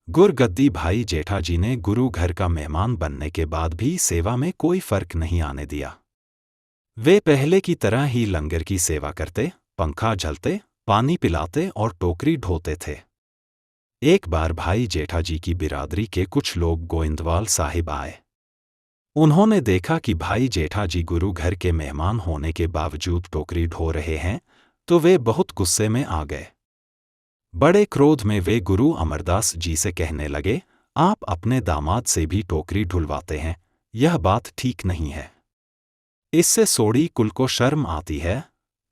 गुरगद्दी भाई जेठाजी ने गुरु घर का मेहमान बनने के बाद भी सेवा में कोई फर्क नहीं आने दिया। वे पहले की तरह ही लंगर की सेवा करते, पंखा झलते, पानी पिलाते और टोकरी ढोते थे। एक बार भाई जेठाजी की बिरादरी के कुछ लोग गोइंदवाल साहिब आए। उन्होंने देखा कि भाई जेठाजी गुरु घर के मेहमान होने के बावजूद टोकरी ढो रहे हैं, तो वे बहुत गुस्से में आ गए। बड़े क्रोध में वे गुरु अमरदास जी से कहने लगे, आप अपने दामाद से भी टोकरी ढुलवाते हैं, यह बात ठीक नहीं है। इससे सोड़ी कुल को शर्म आती है।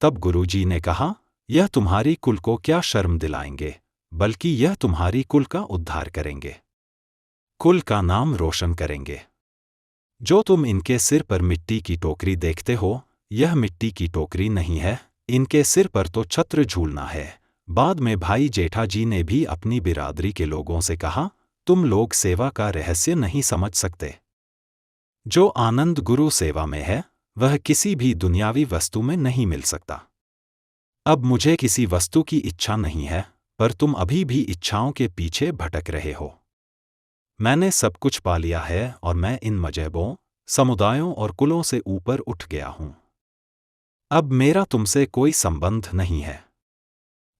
तब गुरुजी ने कहा, यह तुम्हारी कुल को क्या शर्म दिलाएंगे, बल्कि यह तुम्हारी कुल का उद्धार करेंगे, कुल का नाम रोशन करेंगे। जो तुम इनके सिर पर मिट्टी की टोकरी देखते हो, यह मिट्टी की टोकरी नहीं है, इनके सिर पर तो छत्र झूलना है। बाद में भाई जेठाजी ने भी अपनी बिरादरी के लोगों से कहा, तुम लोग सेवा का रहस्य नहीं समझ सकते। जो आनंद गुरु सेवा में है, वह किसी भी दुनियावी वस्तु में नहीं मिल सकता। अब मुझे किसी वस्तु की इच्छा नहीं है, पर तुम अभी भी इच्छाओं के पीछे भटक रहे हो। मैंने सब कुछ पा लिया है और मैं इन मजहबों, समुदायों और कुलों से ऊपर उठ गया हूं। अब मेरा तुमसे कोई संबंध नहीं है।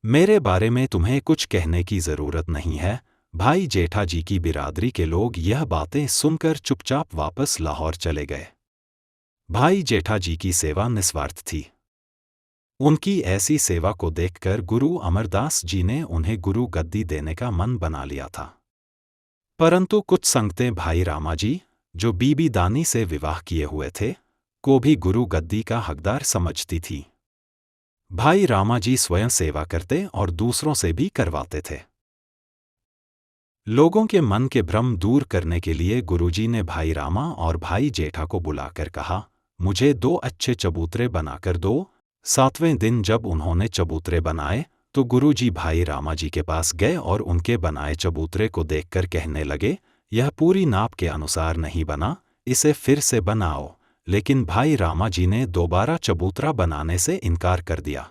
मेरे बारे में तुम्हें कुछ कहने की जरूरत नहीं है। भाई जेठाजी की बिरादरी के लोग यह बातें सुनकर चुपचाप वापस लाहौर चले गए। भाई जेठाजी की सेवा निस्वार्थ थी। उनकी ऐसी सेवा को देखकर गुरु अमरदास जी ने उन्हें गुरु गद्दी देने का मन बना लिया था। परंतु कुछ संगतें भाई रामाजी, जो बीबी दानी से विवाह किए हुए थे, को भी गुरु गद्दी का हकदार समझती थी। भाई रामाजी स्वयं सेवा करते और दूसरों से भी करवाते थे। लोगों के मन के भ्रम दूर करने के लिए गुरुजी ने भाई रामा और भाई जेठा को बुलाकर कहा, मुझे 2 अच्छे चबूतरे बनाकर दो। 7वें दिन जब उन्होंने चबूतरे बनाए, तो गुरुजी भाई रामाजी के पास गए और उनके बनाए चबूतरे को देखकर कहने लगे, यह पूरी नाप के अनुसार नहीं बना, इसे फिर से बनाओ। लेकिन भाई रामाजी ने दोबारा चबूतरा बनाने से इनकार कर दिया।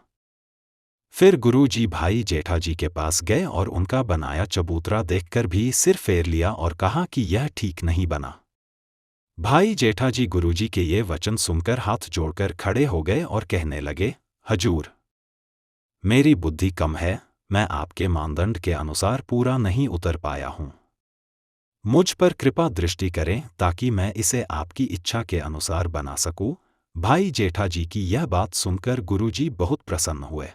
फिर गुरुजी भाई जेठाजी के पास गए और उनका बनाया चबूतरा देखकर भी सिर फेर लिया और कहा कि यह ठीक नहीं बना। भाई जेठाजी गुरुजी के ये वचन सुनकर हाथ जोड़कर खड़े हो गए और कहने लगे, हजूर, मेरी बुद्धि कम है, मैं आपके मानदंड के अनुसार पूरा नहीं उतर पाया हूं। मुझ पर कृपा दृष्टि करें ताकि मैं इसे आपकी इच्छा के अनुसार बना सकूं। भाई जेठाजी की यह बात सुनकर गुरुजी बहुत प्रसन्न हुए।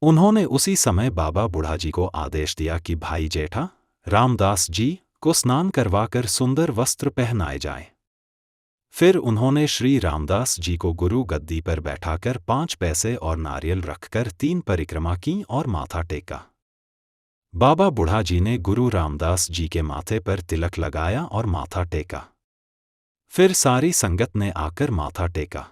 उन्होंने उसी समय बाबा बुढ़ाजी को आदेश दिया कि भाई जेठा रामदास जी को स्नान करवाकर सुंदर वस्त्र पहनाए जाएं। फिर उन्होंने श्री रामदास जी को गुरु गद्दी पर बैठाकर 5 पैसे और नारियल रखकर 3 परिक्रमा की और माथा टेका। बाबा बुढ़ाजी ने गुरु रामदास जी के माथे पर तिलक लगाया और माथा टेका। फिर सारी संगत ने आकर माथा टेका।